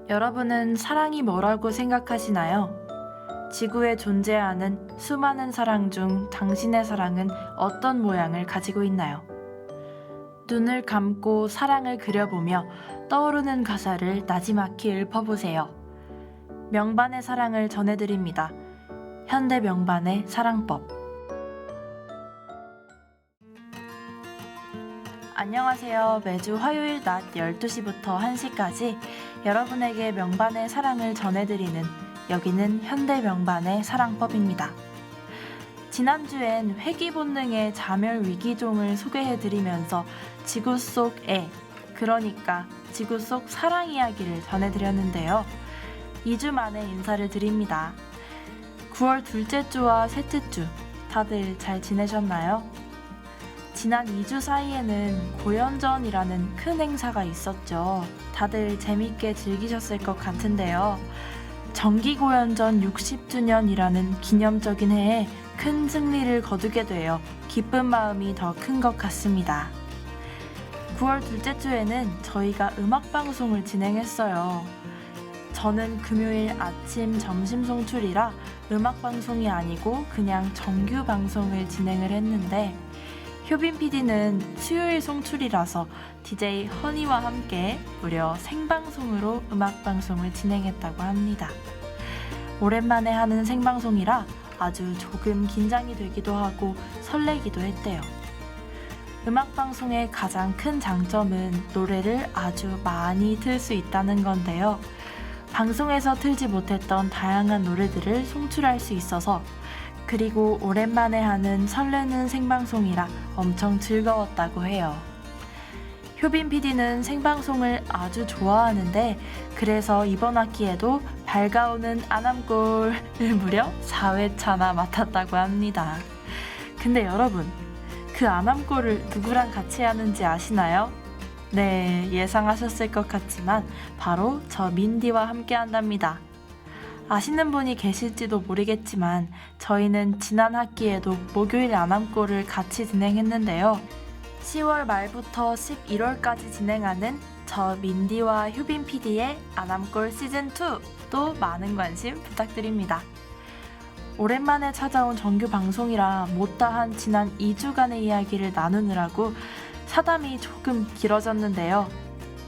여러분은 사랑이 뭐라고 생각하시나요? 지구에 존재하는 수많은 사랑 중 당신의 사랑은 어떤 모양을 가지고 있나요? 눈을 감고 사랑을 그려보며 떠오르는 가사를 나지막히 읊어보세요. 명반의 사랑을 전해드립니다. 현대 명반의 사랑법. 안녕하세요. 매주 화요일 낮 12시부터 1시까지 여러분에게 명반의 사랑을 전해드리는 여기는 현대 명반의 사랑법입니다. 지난주엔 회귀 본능의 자멸 위기종을 소개해드리면서 지구 속 애, 그러니까 지구 속 사랑 이야기를 전해드렸는데요. 2주 만에 인사를 드립니다. 9월 둘째 주와 셋째 주, 다들 잘 지내셨나요? 지난 2주 사이에는 고연전이라는 큰 행사가 있었죠. 다들 재밌게 즐기셨을 것 같은데요. 정기고연전 60주년이라는 기념적인 해에 큰 승리를 거두게 되어 기쁜 마음이 더 큰 것 같습니다. 9월 둘째 주에는 저희가 음악방송을 진행했어요. 저는 금요일 아침 점심 송출이라 음악방송이 아니고 그냥 정규 방송을 진행을 했는데 효빈 PD는 수요일 송출이라서 DJ 허니와 함께 무려 생방송으로 음악방송을 진행했다고 합니다. 오랜만에 하는 생방송이라 아주 조금 긴장이 되기도 하고 설레기도 했대요. 음악방송의 가장 큰 장점은 노래를 아주 많이 틀 수 있다는 건데요. 방송에서 틀지 못했던 다양한 노래들을 송출할 수 있어서 그리고 오랜만에 하는 설레는 생방송이라 엄청 즐거웠다고 해요. 효빈 PD는 생방송을 아주 좋아하는데 그래서 이번 학기에도 밝아오는 아남골을 무려 4회차나 맡았다고 합니다. 근데 여러분, 그 아남골을 누구랑 같이 하는지 아시나요? 네, 예상하셨을 것 같지만 바로 저 민디와 함께 한답니다. 아시는 분이 계실지도 모르겠지만 저희는 지난 학기에도 목요일 아남골을 같이 진행했는데요. 10월 말부터 11월까지 진행하는 저 민디와 효빈 PD의 아남골 시즌2도 많은 관심 부탁드립니다. 오랜만에 찾아온 정규 방송이라 못다한 지난 2주간의 이야기를 나누느라고 사담이 조금 길어졌는데요.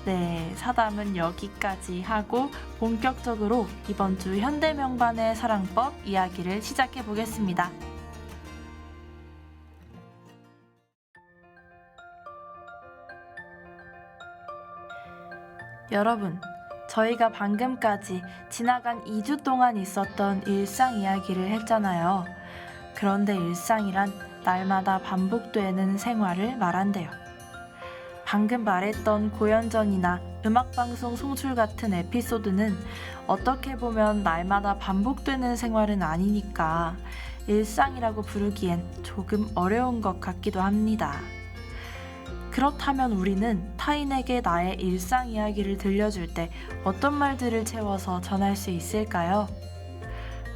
네, 사담은 여기까지 하고 본격적으로 이번 주 현대명반의 사랑법 이야기를 시작해 보겠습니다. 여러분, 저희가 방금까지 지나간 2주 동안 있었던 일상 이야기를 했잖아요. 그런데 일상이란 날마다 반복되는 생활을 말한대요. 방금 말했던 고연전이나 음악방송 송출 같은 에피소드는 어떻게 보면 날마다 반복되는 생활은 아니니까 일상이라고 부르기엔 조금 어려운 것 같기도 합니다. 그렇다면 우리는 타인에게 나의 일상 이야기를 들려줄 때 어떤 말들을 채워서 전할 수 있을까요?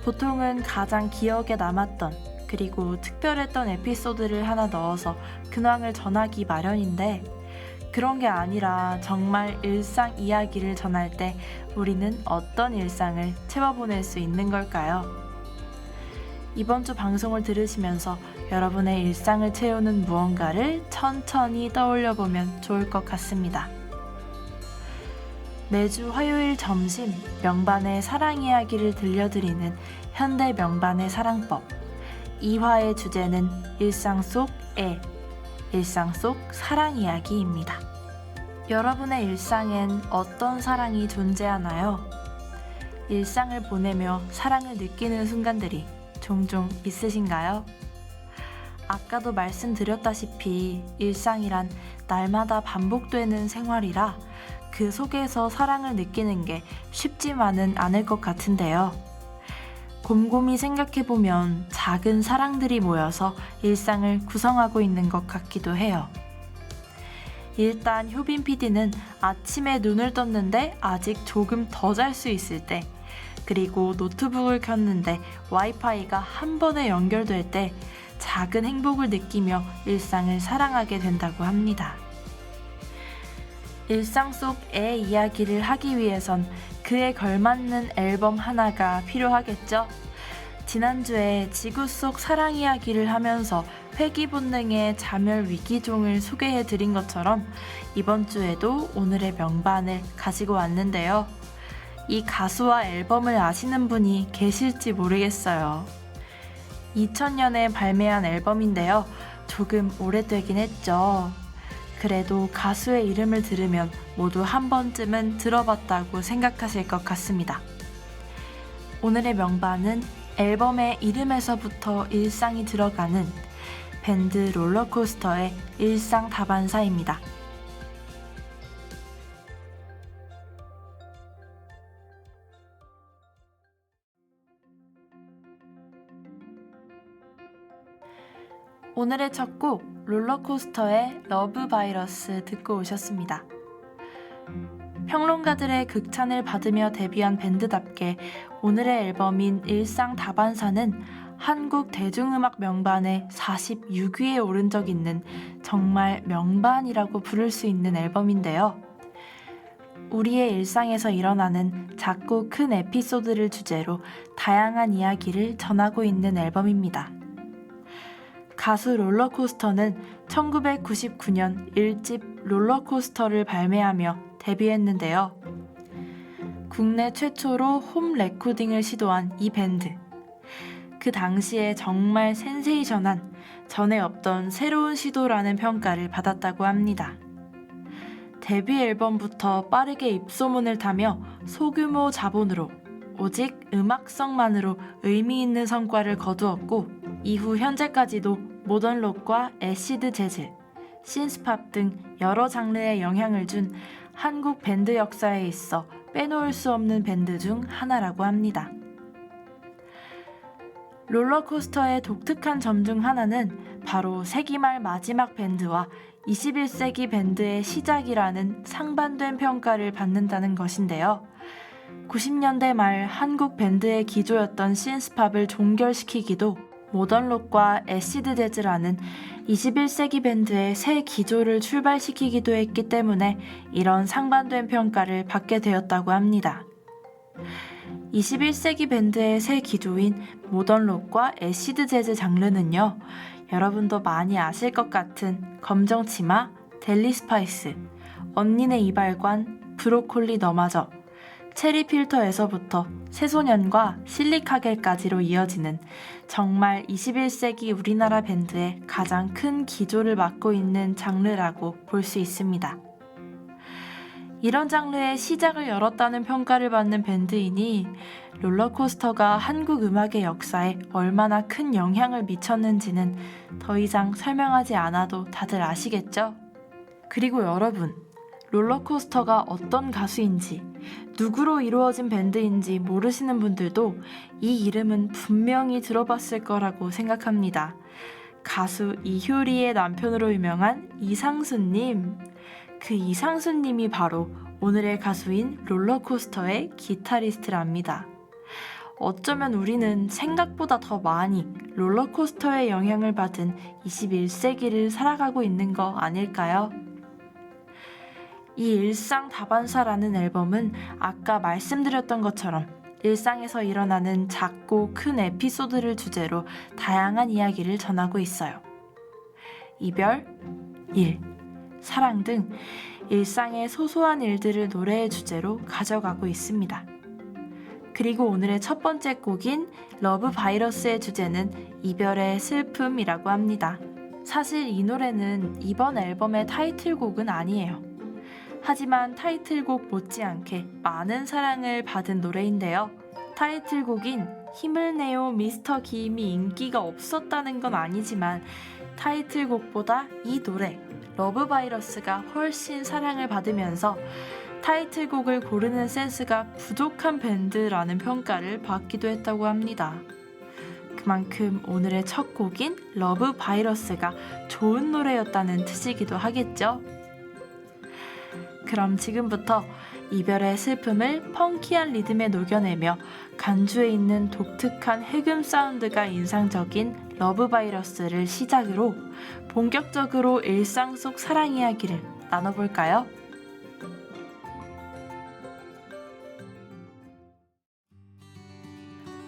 보통은 가장 기억에 남았던 그리고 특별했던 에피소드를 하나 넣어서 근황을 전하기 마련인데 그런 게 아니라 정말 일상 이야기를 전할 때 우리는 어떤 일상을 채워보낼 수 있는 걸까요? 이번 주 방송을 들으시면서 여러분의 일상을 채우는 무언가를 천천히 떠올려보면 좋을 것 같습니다. 매주 화요일 점심 명반의 사랑 이야기를 들려드리는 현대 명반의 사랑법. 2화의 주제는 일상 속 애, 일상 속 사랑 이야기입니다. 여러분의 일상엔 어떤 사랑이 존재하나요? 일상을 보내며 사랑을 느끼는 순간들이 종종 있으신가요? 아까도 말씀드렸다시피 일상이란 날마다 반복되는 생활이라 그 속에서 사랑을 느끼는 게 쉽지만은 않을 것 같은데요. 곰곰이 생각해보면 작은 사랑들이 모여서 일상을 구성하고 있는 것 같기도 해요. 일단 효빈 PD는 아침에 눈을 떴는데 아직 조금 더 잘 수 있을 때, 그리고 노트북을 켰는데 와이파이가 한 번에 연결될 때 작은 행복을 느끼며 일상을 사랑하게 된다고 합니다. 일상 속 애 이야기를 하기 위해선 그에 걸맞는 앨범 하나가 필요하겠죠? 지난주에 지구 속 사랑 이야기를 하면서 회귀 본능의 자멸 위기종을 소개해 드린 것처럼 이번 주에도 오늘의 명반을 가지고 왔는데요. 이 가수와 앨범을 아시는 분이 계실지 모르겠어요. 2000년에 발매한 앨범인데요. 조금 오래되긴 했죠. 그래도 가수의 이름을 들으면 모두 한 번쯤은 들어봤다고 생각하실 것 같습니다. 오늘의 명반은 앨범의 이름에서부터 일상이 들어가는 밴드 롤러코스터의 일상 다반사입니다. 오늘의 첫 곡 롤러코스터의 러브 바이러스 듣고 오셨습니다. 평론가들의 극찬을 받으며 데뷔한 밴드답게 오늘의 앨범인 일상 다반사는 한국 대중음악 명반의 46위에 오른 적 있는 정말 명반이라고 부를 수 있는 앨범인데요. 우리의 일상에서 일어나는 작고 큰 에피소드를 주제로 다양한 이야기를 전하고 있는 앨범입니다. 가수 롤러코스터는 1999년 1집 롤러코스터를 발매하며 데뷔했는데요. 국내 최초로 홈 레코딩을 시도한 이 밴드. 그 당시에 정말 센세이션한 전에 없던 새로운 시도라는 평가를 받았다고 합니다. 데뷔 앨범부터 빠르게 입소문을 타며 소규모 자본으로 오직 음악성만으로 의미 있는 성과를 거두었고 이후 현재까지도 모던록과 애시드 재즈, 신스팝 등 여러 장르에 영향을 준 한국 밴드 역사에 있어 빼놓을 수 없는 밴드 중 하나라고 합니다. 롤러코스터의 독특한 점 중 하나는 바로 세기말 마지막 밴드와 21세기 밴드의 시작이라는 상반된 평가를 받는다는 것인데요. 90년대 말 한국 밴드의 기조였던 신스팝을 종결시키기도 모던록과 애시드 재즈라는 21세기 밴드의 새 기조를 출발시키기도 했기 때문에 이런 상반된 평가를 받게 되었다고 합니다. 21세기 밴드의 새 기조인 모던록과 애시드 재즈 장르는요. 여러분도 많이 아실 것 같은 검정치마, 델리 스파이스, 언니네 이발관, 브로콜리 너마저, 체리 필터에서부터 새소년과 실리카겔까지로 이어지는 정말 21세기 우리나라 밴드의 가장 큰 기조를 맡고 있는 장르라고 볼 수 있습니다. 이런 장르의 시작을 열었다는 평가를 받는 밴드이니 롤러코스터가 한국 음악의 역사에 얼마나 큰 영향을 미쳤는지는 더 이상 설명하지 않아도 다들 아시겠죠? 그리고 여러분, 롤러코스터가 어떤 가수인지, 누구로 이루어진 밴드인지 모르시는 분들도 이 이름은 분명히 들어봤을 거라고 생각합니다. 가수 이효리의 남편으로 유명한 이상수님. 그 이상수님이 바로 오늘의 가수인 롤러코스터의 기타리스트랍니다. 어쩌면 우리는 생각보다 더 많이 롤러코스터의 영향을 받은 21세기를 살아가고 있는 거 아닐까요? 이 일상 다반사라는 앨범은 아까 말씀드렸던 것처럼 일상에서 일어나는 작고 큰 에피소드를 주제로 다양한 이야기를 전하고 있어요. 이별, 일, 사랑 등 일상의 소소한 일들을 노래의 주제로 가져가고 있습니다. 그리고 오늘의 첫 번째 곡인 러브 바이러스의 주제는 이별의 슬픔이라고 합니다. 사실 이 노래는 이번 앨범의 타이틀곡은 아니에요. 하지만 타이틀곡 못지않게 많은 사랑을 받은 노래인데요. 타이틀곡인 힘을 내요 미스터 김이 인기가 없었다는 건 아니지만 타이틀곡보다 이 노래 러브 바이러스가 훨씬 사랑을 받으면서 타이틀곡을 고르는 센스가 부족한 밴드라는 평가를 받기도 했다고 합니다. 그만큼 오늘의 첫 곡인 러브 바이러스가 좋은 노래였다는 뜻이기도 하겠죠. 그럼 지금부터 이별의 슬픔을 펑키한 리듬에 녹여내며 간주에 있는 독특한 해금 사운드가 인상적인 러브 바이러스를 시작으로 본격적으로 일상 속 사랑 이야기를 나눠볼까요?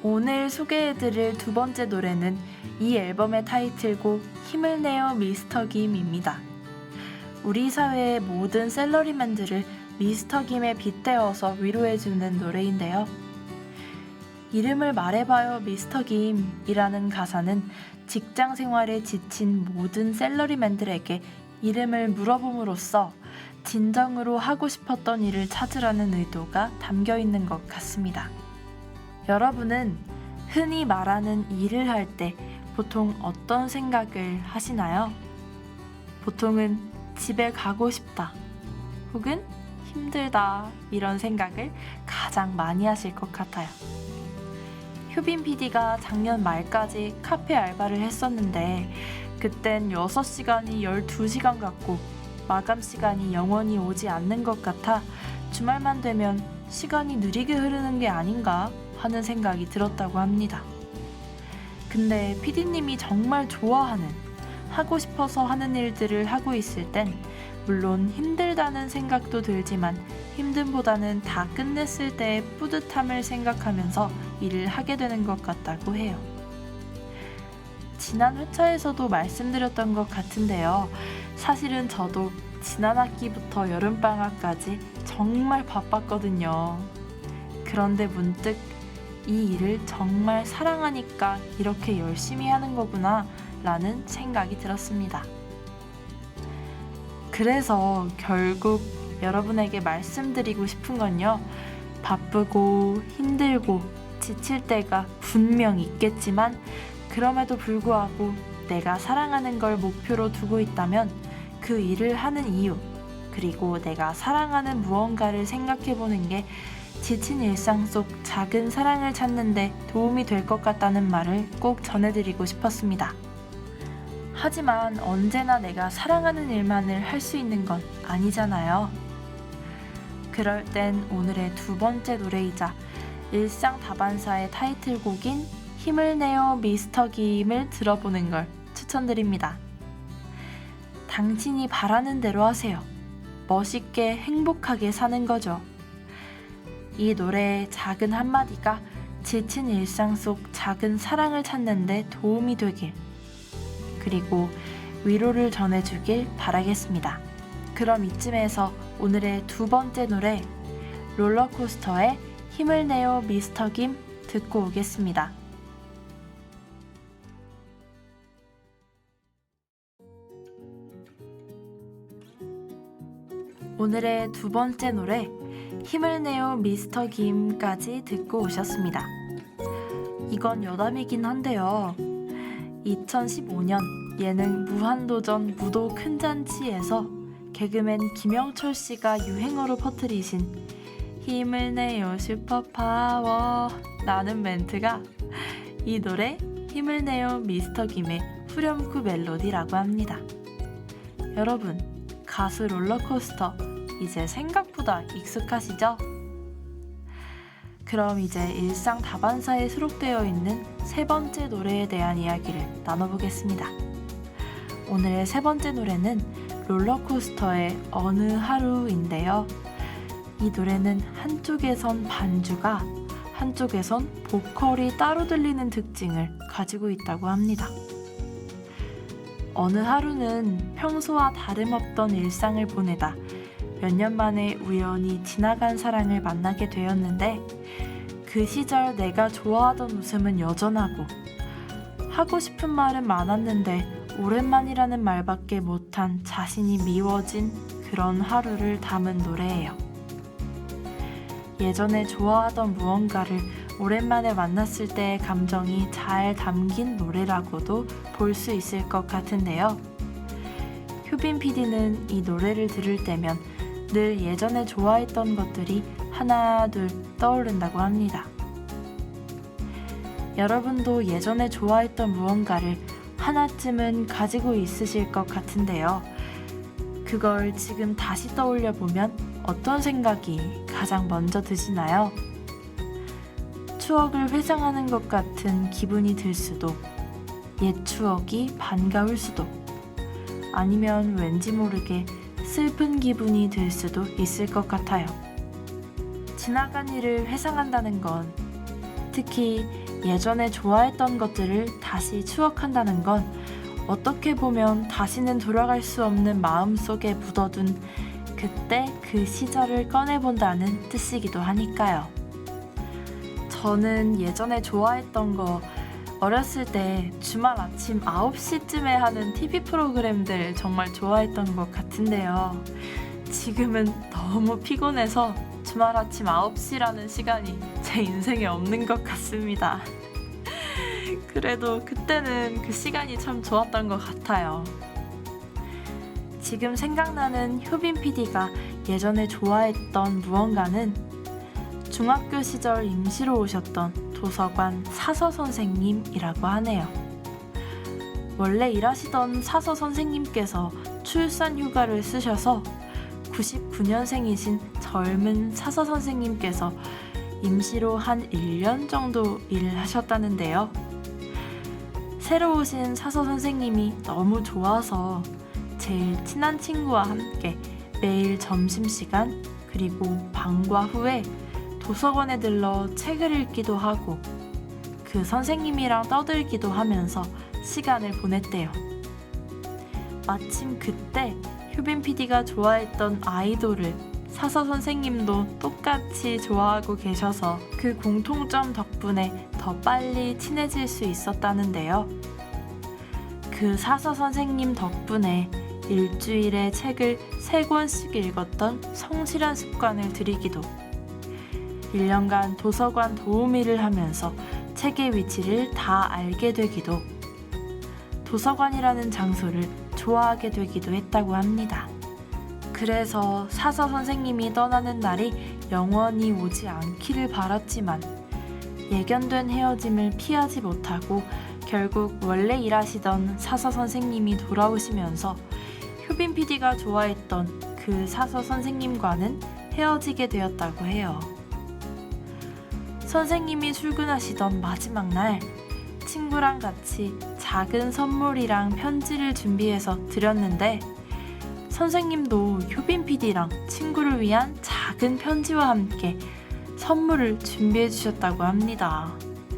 오늘 소개해드릴 두 번째 노래는 이 앨범의 타이틀곡 힘을 내요 미스터 김입니다. 우리 사회의 모든 샐러리맨들을 미스터 김에 빗대어서 위로해주는 노래인데요. 이름을 말해봐요 미스터 김이라는 가사는 직장 생활에 지친 모든 샐러리맨들에게 이름을 물어봄으로써 진정으로 하고 싶었던 일을 찾으라는 의도가 담겨 있는 것 같습니다. 여러분은 흔히 말하는 일을 할 때 보통 어떤 생각을 하시나요? 보통은 집에 가고 싶다 혹은 힘들다 이런 생각을 가장 많이 하실 것 같아요. 효빈 PD가 작년 말까지 카페 알바를 했었는데 그땐 6시간이 12시간 같고 마감 시간이 영원히 오지 않는 것 같아 주말만 되면 시간이 느리게 흐르는 게 아닌가 하는 생각이 들었다고 합니다. 근데 PD님이 정말 좋아하는, 하고 싶어서 하는 일들을 하고 있을 땐 물론 힘들다는 생각도 들지만 힘듦보다는 다 끝냈을 때의 뿌듯함을 생각하면서 일을 하게 되는 것 같다고 해요. 지난 회차에서도 말씀드렸던 것 같은데요. 사실은 저도 지난 학기부터 여름방학까지 정말 바빴거든요. 그런데 문득 이 일을 정말 사랑하니까 이렇게 열심히 하는 거구나 라는 생각이 들었습니다. 그래서 결국 여러분에게 말씀드리고 싶은 건요. 바쁘고 힘들고 지칠 때가 분명 있겠지만 그럼에도 불구하고 내가 사랑하는 걸 목표로 두고 있다면 그 일을 하는 이유 그리고 내가 사랑하는 무언가를 생각해보는 게 지친 일상 속 작은 사랑을 찾는 데 도움이 될 것 같다는 말을 꼭 전해드리고 싶었습니다. 하지만 언제나 내가 사랑하는 일만을 할 수 있는 건 아니잖아요. 그럴 땐 오늘의 두 번째 노래이자 일상 다반사의 타이틀곡인 힘을 내요 미스터 김을 들어보는 걸 추천드립니다. 당신이 바라는 대로 하세요. 멋있게 행복하게 사는 거죠. 이 노래의 작은 한마디가 지친 일상 속 작은 사랑을 찾는 데 도움이 되길 그리고 위로를 전해주길 바라겠습니다. 그럼 이쯤에서 오늘의 두 번째 노래 롤러코스터의 힘을 내요 미스터 김 듣고 오겠습니다. 오늘의 두 번째 노래 힘을 내요 미스터 김까지 듣고 오셨습니다. 이건 여담이긴 한데요. 2015년 예능 무한도전 무도 큰잔치에서 개그맨 김영철 씨가 유행어로 퍼뜨리신 힘을 내요 슈퍼파워 라는 멘트가 이 노래 힘을 내요 미스터 김의 후렴구 멜로디라고 합니다. 여러분, 가수 롤러코스터 이제 생각보다 익숙하시죠? 그럼 이제 일상 다반사에 수록되어 있는 세 번째 노래에 대한 이야기를 나눠보겠습니다. 오늘의 세 번째 노래는 롤러코스터의 어느 하루인데요. 이 노래는 한쪽에선 반주가 한쪽에선 보컬이 따로 들리는 특징을 가지고 있다고 합니다. 어느 하루는 평소와 다름없던 일상을 보내다 몇 년 만에 우연히 지나간 사랑을 만나게 되었는데 그 시절 내가 좋아하던 웃음은 여전하고 하고 싶은 말은 많았는데 오랜만이라는 말밖에 못한 자신이 미워진 그런 하루를 담은 노래예요. 예전에 좋아하던 무언가를 오랜만에 만났을 때의 감정이 잘 담긴 노래라고도 볼 수 있을 것 같은데요. 효빈 PD는 이 노래를 들을 때면 늘 예전에 좋아했던 것들이 하나 둘 떠오른다고 합니다. 여러분도 예전에 좋아했던 무언가를 하나쯤은 가지고 있으실 것 같은데요. 그걸 지금 다시 떠올려 보면 어떤 생각이 가장 먼저 드시나요? 추억을 회상하는 것 같은 기분이 들 수도, 옛 추억이 반가울 수도, 아니면 왠지 모르게 슬픈 기분이 들 수도 있을 것 같아요. 지나간 일을 회상한다는 건 특히 예전에 좋아했던 것들을 다시 추억한다는 건 어떻게 보면 다시는 돌아갈 수 없는 마음속에 묻어둔 그때 그 시절을 꺼내본다는 뜻이기도 하니까요. 저는 예전에 좋아했던 거 어렸을 때 주말 아침 9시쯤에 하는 TV 프로그램들 정말 좋아했던 것 같은데요. 지금은 너무 피곤해서 주말 아침 9시라는 시간이 제 인생에 없는 것 같습니다. 그래도 그때는 그 시간이 참 좋았던 것 같아요. 지금 생각나는 효빈 PD가 예전에 좋아했던 무언가는 중학교 시절 임시로 오셨던 도서관 사서 선생님이라고 하네요. 원래 일하시던 사서 선생님께서 출산 휴가를 쓰셔서 99년생이신 젊은 사서 선생님께서 임시로 한 1년 정도 일을 하셨다는데요. 새로 오신 사서 선생님이 너무 좋아서 제일 친한 친구와 함께 매일 점심시간 그리고 방과 후에 도서관에 들러 책을 읽기도 하고 그 선생님이랑 떠들기도 하면서 시간을 보냈대요. 마침 그때 효빈 PD가 좋아했던 아이돌을 사서 선생님도 똑같이 좋아하고 계셔서 그 공통점 덕분에 더 빨리 친해질 수 있었다는데요. 그 사서 선생님 덕분에 일주일에 책을 3권씩 읽었던 성실한 습관을 들이기도 1년간 도서관 도우미를 하면서 책의 위치를 다 알게 되기도 도서관이라는 장소를 좋아하게 되기도 했다고 합니다. 그래서 사서 선생님이 떠나는 날이 영원히 오지 않기를 바랐지만 예견된 헤어짐을 피하지 못하고 결국 원래 일하시던 사서 선생님이 돌아오시면서 효빈 PD가 좋아했던 그 사서 선생님과는 헤어지게 되었다고 해요. 선생님이 출근하시던 마지막 날 친구랑 같이 작은 선물이랑 편지를 준비해서 드렸는데 선생님도 효빈 PD랑 친구를 위한 작은 편지와 함께 선물을 준비해 주셨다고 합니다.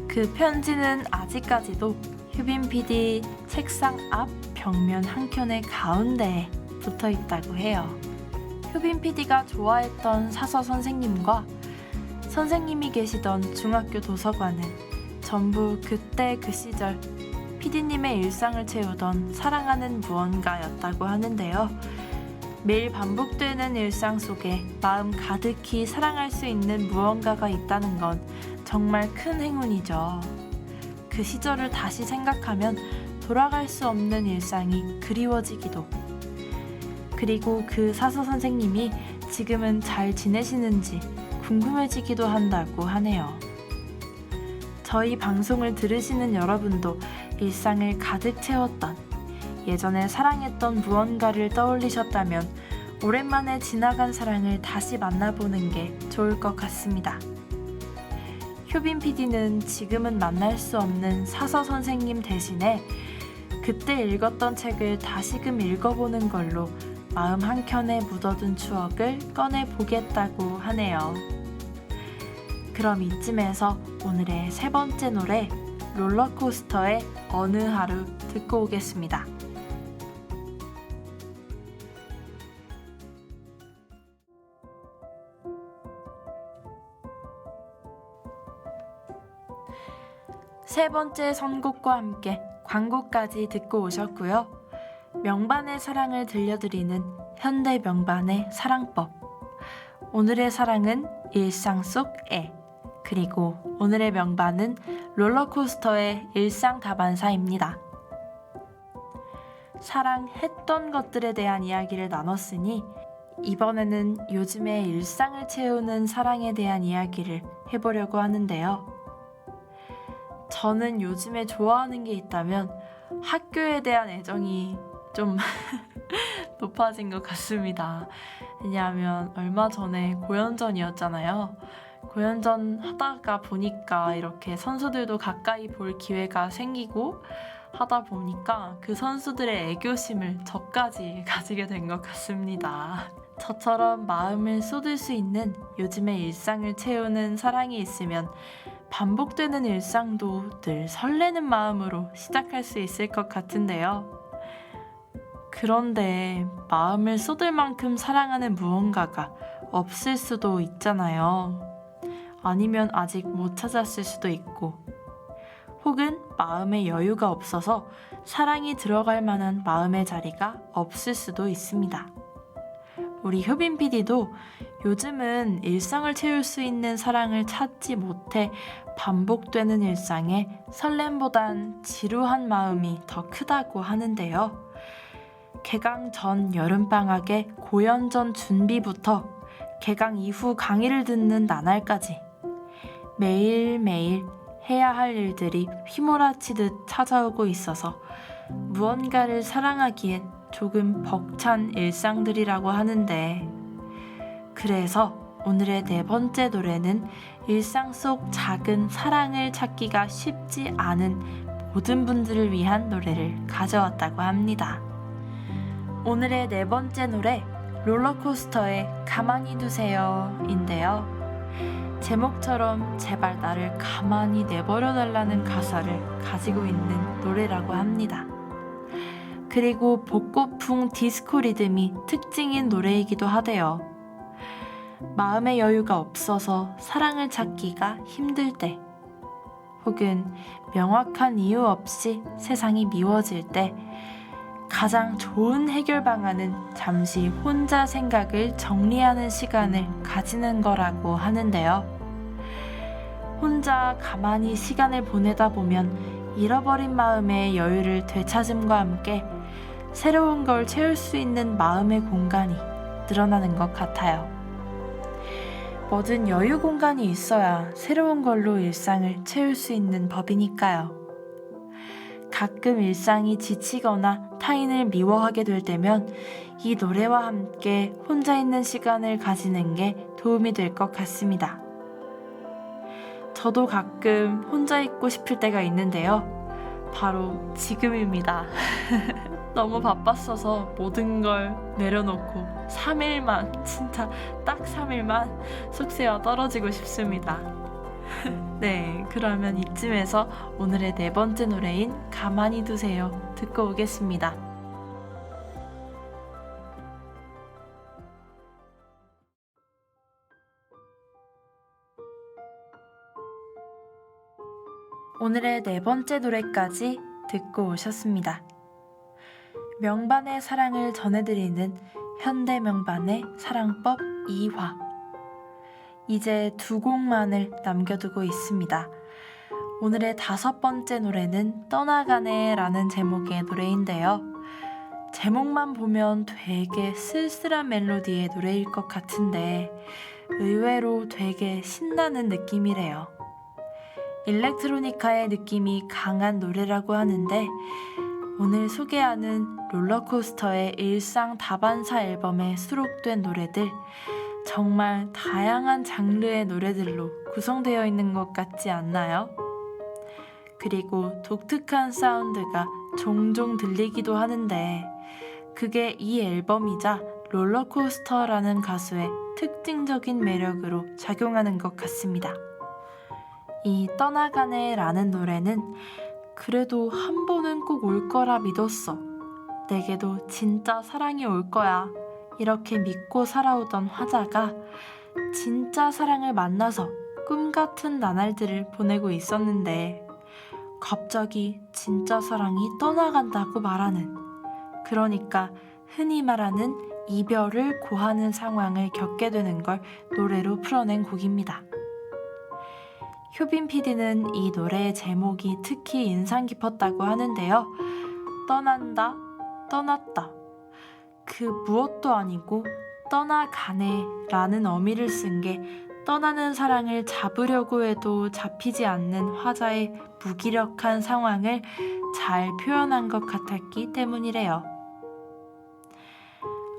그 편지는 아직까지도 효빈 PD 책상 앞 벽면 한켠의 가운데에 붙어 있다고 해요. 효빈 PD가 좋아했던 사서 선생님과 선생님이 계시던 중학교 도서관은 전부 그때 그 시절 PD님의 일상을 채우던 사랑하는 무언가였다고 하는데요. 매일 반복되는 일상 속에 마음 가득히 사랑할 수 있는 무언가가 있다는 건 정말 큰 행운이죠. 그 시절을 다시 생각하면 돌아갈 수 없는 일상이 그리워지기도 그리고 그 사서 선생님이 지금은 잘 지내시는지 궁금해지기도 한다고 하네요. 저희 방송을 들으시는 여러분도 일상을 가득 채웠던 예전에 사랑했던 무언가를 떠올리셨다면 오랜만에 지나간 사랑을 다시 만나보는 게 좋을 것 같습니다. 효빈 PD는 지금은 만날 수 없는 사서 선생님 대신에 그때 읽었던 책을 다시금 읽어보는 걸로 마음 한켠에 묻어둔 추억을 꺼내보겠다고 하네요. 그럼 이쯤에서 오늘의 3번째 노래 롤러코스터의 어느 하루 듣고 오겠습니다. 세 번째 선곡과 함께 광고까지 듣고 오셨고요. 명반의 사랑을 들려드리는 현대 명반의 사랑법. 오늘의 사랑은 일상 속 애. 그리고 오늘의 명반은 롤러코스터의 일상 다반사입니다. 사랑했던 것들에 대한 이야기를 나눴으니 이번에는 요즘의 일상을 채우는 사랑에 대한 이야기를 해보려고 하는데요. 저는 요즘에 좋아하는 게 있다면 학교에 대한 애정이 좀 높아진 것 같습니다. 왜냐하면 얼마 전에 고연전이었잖아요. 고연전 하다가 보니까 이렇게 선수들도 가까이 볼 기회가 생기고 하다 보니까 그 선수들의 애교심을 저까지 가지게 된 것 같습니다. 저처럼 마음을 쏟을 수 있는 요즘의 일상을 채우는 사랑이 있으면 반복되는 일상도 늘 설레는 마음으로 시작할 수 있을 것 같은데요. 그런데 마음을 쏟을 만큼 사랑하는 무언가가 없을 수도 있잖아요. 아니면 아직 못 찾았을 수도 있고, 혹은 마음의 여유가 없어서 사랑이 들어갈 만한 마음의 자리가 없을 수도 있습니다. 우리 효빈 PD도 요즘은 일상을 채울 수 있는 사랑을 찾지 못해 반복되는 일상에 설렘보단 지루한 마음이 더 크다고 하는데요. 개강 전 여름방학의 고연전 준비부터 개강 이후 강의를 듣는 나날까지 매일매일 해야 할 일들이 휘몰아치듯 찾아오고 있어서 무언가를 사랑하기엔 조금 벅찬 일상들이라고 하는데, 그래서 오늘의 네 번째 노래는 일상 속 작은 사랑을 찾기가 쉽지 않은 모든 분들을 위한 노래를 가져왔다고 합니다. 오늘의 네 번째 노래, 롤러코스터의 가만히 두세요 인데요. 제목처럼 제발 나를 가만히 내버려달라는 가사를 가지고 있는 노래라고 합니다. 그리고 복고풍 디스코 리듬이 특징인 노래이기도 하대요. 마음의 여유가 없어서 사랑을 찾기가 힘들 때, 혹은 명확한 이유 없이 세상이 미워질 때 가장 좋은 해결 방안은 잠시 혼자 생각을 정리하는 시간을 가지는 거라고 하는데요. 혼자 가만히 시간을 보내다 보면 잃어버린 마음의 여유를 되찾음과 함께 새로운 걸 채울 수 있는 마음의 공간이 늘어나는 것 같아요. 뭐든 여유 공간이 있어야 새로운 걸로 일상을 채울 수 있는 법이니까요. 가끔 일상이 지치거나 타인을 미워하게 될 때면 이 노래와 함께 혼자 있는 시간을 가지는 게 도움이 될 것 같습니다. 저도 가끔 혼자 있고 싶을 때가 있는데요. 바로 지금입니다. 너무 바빴어서 모든 걸 내려놓고 3일만, 진짜 딱 3일만 숙소에 떨어지고 싶습니다. 네, 그러면 이쯤에서 오늘의 네 번째 노래인 가만히 두세요 듣고 오겠습니다. 오늘의 네 번째 노래까지 듣고 오셨습니다. 명반의 사랑을 전해드리는 현대 명반의 사랑법 2화. 이제 두 곡만을 남겨두고 있습니다. 오늘의 다섯 번째 노래는 떠나가네 라는 제목의 노래인데요. 제목만 보면 되게 쓸쓸한 멜로디의 노래일 것 같은데 의외로 되게 신나는 느낌이래요. 일렉트로니카의 느낌이 강한 노래라고 하는데, 오늘 소개하는 롤러코스터의 일상 다반사 앨범에 수록된 노래들, 정말 다양한 장르의 노래들로 구성되어 있는 것 같지 않나요? 그리고 독특한 사운드가 종종 들리기도 하는데, 그게 이 앨범이자 롤러코스터라는 가수의 특징적인 매력으로 작용하는 것 같습니다. 이 떠나가네 라는 노래는 그래도 한 번은 꼭 올 거라 믿었어. 내게도 진짜 사랑이 올 거야. 이렇게 믿고 살아오던 화자가 진짜 사랑을 만나서 꿈 같은 나날들을 보내고 있었는데 갑자기 진짜 사랑이 떠나간다고 말하는, 그러니까 흔히 말하는 이별을 고하는 상황을 겪게 되는 걸 노래로 풀어낸 곡입니다. 효빈 PD는 이 노래의 제목이 특히 인상 깊었다고 하는데요. 떠난다, 떠났다. 그 무엇도 아니고 떠나가네 라는 어미를 쓴 게 떠나는 사랑을 잡으려고 해도 잡히지 않는 화자의 무기력한 상황을 잘 표현한 것 같았기 때문이래요.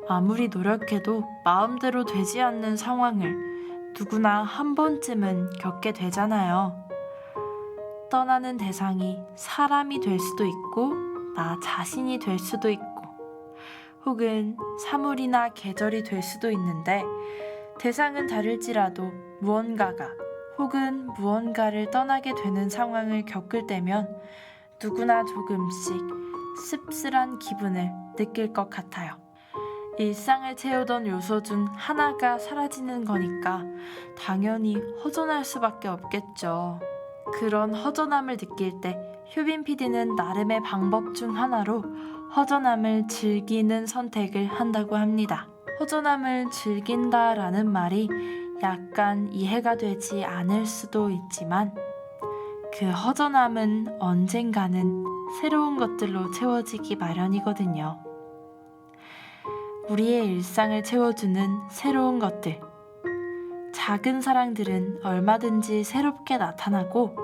아무리 노력해도 마음대로 되지 않는 상황을 누구나 한 번쯤은 겪게 되잖아요. 떠나는 대상이 사람이 될 수도 있고 나 자신이 될 수도 있고, 혹은 사물이나 계절이 될 수도 있는데, 대상은 다를지라도 무언가가 혹은 무언가를 떠나게 되는 상황을 겪을 때면 누구나 조금씩 씁쓸한 기분을 느낄 것 같아요. 일상을 채우던 요소 중 하나가 사라지는 거니까 당연히 허전할 수밖에 없겠죠. 그런 허전함을 느낄 때 효빈 PD는 나름의 방법 중 하나로 허전함을 즐기는 선택을 한다고 합니다. 허전함을 즐긴다라는 말이 약간 이해가 되지 않을 수도 있지만 그 허전함은 언젠가는 새로운 것들로 채워지기 마련이거든요. 우리의 일상을 채워주는 새로운 것들. 작은 사랑들은 얼마든지 새롭게 나타나고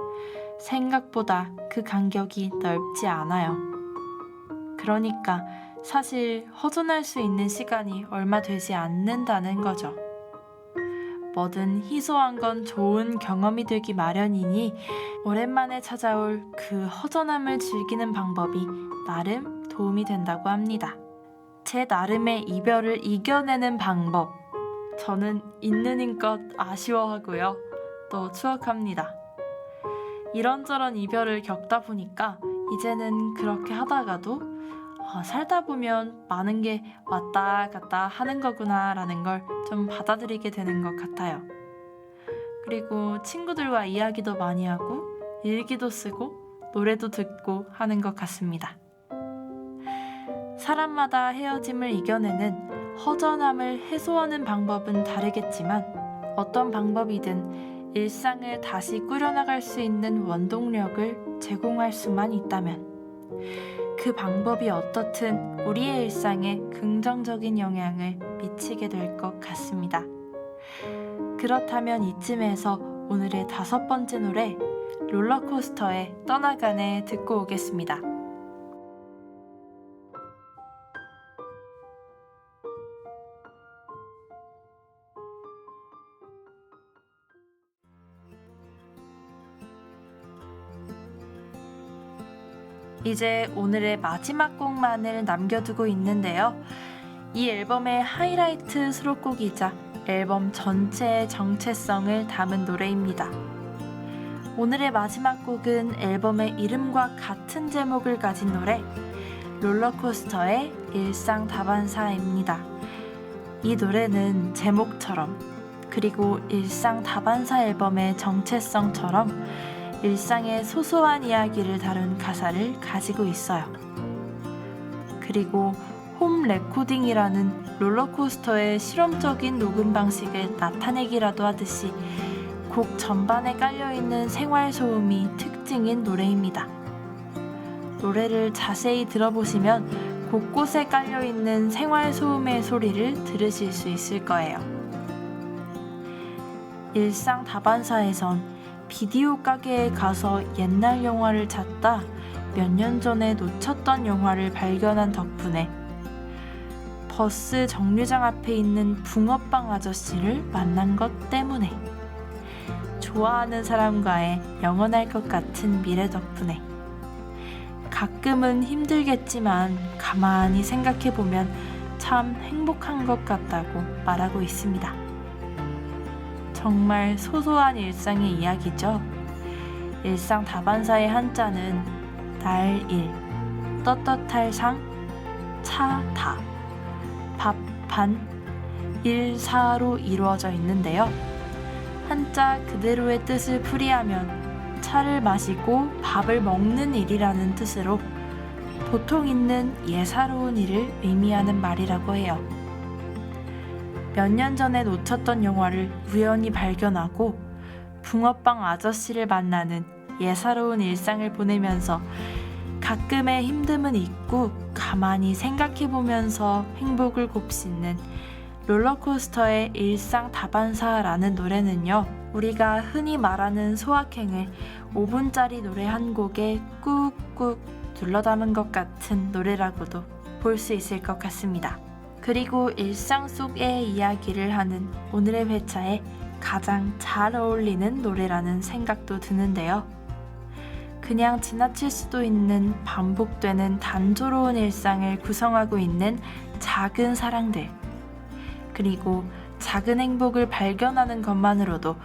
생각보다 그 간격이 넓지 않아요. 그러니까 사실 허전할 수 있는 시간이 얼마 되지 않는다는 거죠. 뭐든 희소한 건 좋은 경험이 되기 마련이니 오랜만에 찾아올 그 허전함을 즐기는 방법이 나름 도움이 된다고 합니다. 제 나름의 이별을 이겨내는 방법. 저는 있는 힘껏 아쉬워하고요. 또 추억합니다. 이런저런 이별을 겪다 보니까 이제는 그렇게 하다가도 살다 보면 많은 게 왔다 갔다 하는 거구나 라는 걸 좀 받아들이게 되는 것 같아요. 그리고 친구들과 이야기도 많이 하고 일기도 쓰고 노래도 듣고 하는 것 같습니다. 사람마다 헤어짐을 이겨내는 허전함을 해소하는 방법은 다르겠지만 어떤 방법이든 일상을 다시 꾸려나갈 수 있는 원동력을 제공할 수만 있다면 그 방법이 어떻든 우리의 일상에 긍정적인 영향을 미치게 될 것 같습니다. 그렇다면 이쯤에서 오늘의 5번째 노래 롤러코스터의 떠나가네 듣고 오겠습니다. 이제 오늘의 마지막 곡만을 남겨두고 있는데요. 이 앨범의 하이라이트 수록곡이자 앨범 전체의 정체성을 담은 노래입니다. 오늘의 마지막 곡은 앨범의 이름과 같은 제목을 가진 노래 롤러코스터의 일상다반사입니다. 이 노래는 제목처럼 그리고 일상다반사 앨범의 정체성처럼 일상의 소소한 이야기를 다룬 가사를 가지고 있어요. 그리고 홈 레코딩이라는 롤러코스터의 실험적인 녹음 방식을 나타내기라도 하듯이 곡 전반에 깔려있는 생활소음이 특징인 노래입니다. 노래를 자세히 들어보시면 곳곳에 깔려있는 생활소음의 소리를 들으실 수 있을 거예요. 일상다반사에선 비디오 가게에 가서 옛날 영화를 찾다 몇 년 전에 놓쳤던 영화를 발견한 덕분에 버스 정류장 앞에 있는 붕어빵 아저씨를 만난 것 때문에 좋아하는 사람과의 영원할 것 같은 미래 덕분에 가끔은 힘들겠지만 가만히 생각해보면 참 행복한 것 같다고 말하고 있습니다. 정말 소소한 일상의 이야기죠. 일상다반사의 한자는 날1, 떳떳할 상, 차다, 밥반, 일사로 이루어져 있는데요. 한자 그대로의 뜻을 풀이하면 차를 마시고 밥을 먹는 일이라는 뜻으로 보통 있는 예사로운 일을 의미하는 말이라고 해요. 몇 년 전에 놓쳤던 영화를 우연히 발견하고 붕어빵 아저씨를 만나는 예사로운 일상을 보내면서 가끔의 힘듦은 있고 가만히 생각해보면서 행복을 곱씹는 롤러코스터의 일상다반사라는 노래는요, 우리가 흔히 말하는 소확행을 5분짜리 노래 한 곡에 꾹꾹 눌러 담은 것 같은 노래라고도 볼 수 있을 것 같습니다. 그리고 일상 속의 이야기를 하는 오늘의 회차에 가장 잘 어울리는 노래라는 생각도 드는데요. 그냥 지나칠 수도 있는 반복되는 단조로운 일상을 구성하고 있는 작은 사랑들, 그리고 작은 행복을 발견하는 것만으로도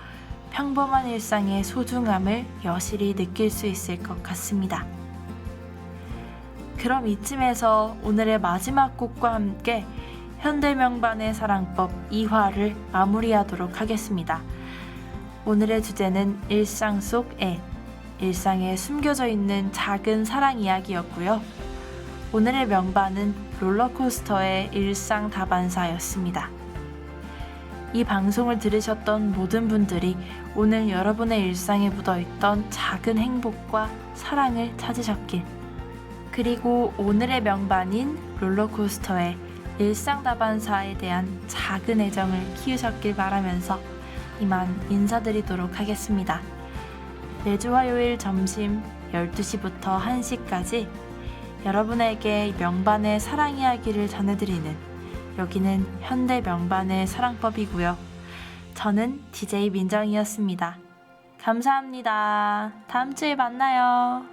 평범한 일상의 소중함을 여실히 느낄 수 있을 것 같습니다. 그럼 이쯤에서 오늘의 마지막 곡과 함께 현대명반의 사랑법 2화를 마무리하도록 하겠습니다. 오늘의 주제는 일상 속 애, 일상에 숨겨져 있는 작은 사랑 이야기였고요. 오늘의 명반은 롤러코스터의 일상 다반사였습니다. 이 방송을 들으셨던 모든 분들이 오늘 여러분의 일상에 묻어있던 작은 행복과 사랑을 찾으셨길, 그리고 오늘의 명반인 롤러코스터의 일상 다반사에 대한 작은 애정을 키우셨길 바라면서 이만 인사드리도록 하겠습니다. 매주 화요일 점심 12시부터 1시까지 여러분에게 명반의 사랑 이야기를 전해드리는 여기는 현대 명반의 사랑법이고요. 저는 DJ 민정이었습니다. 감사합니다. 다음 주에 만나요.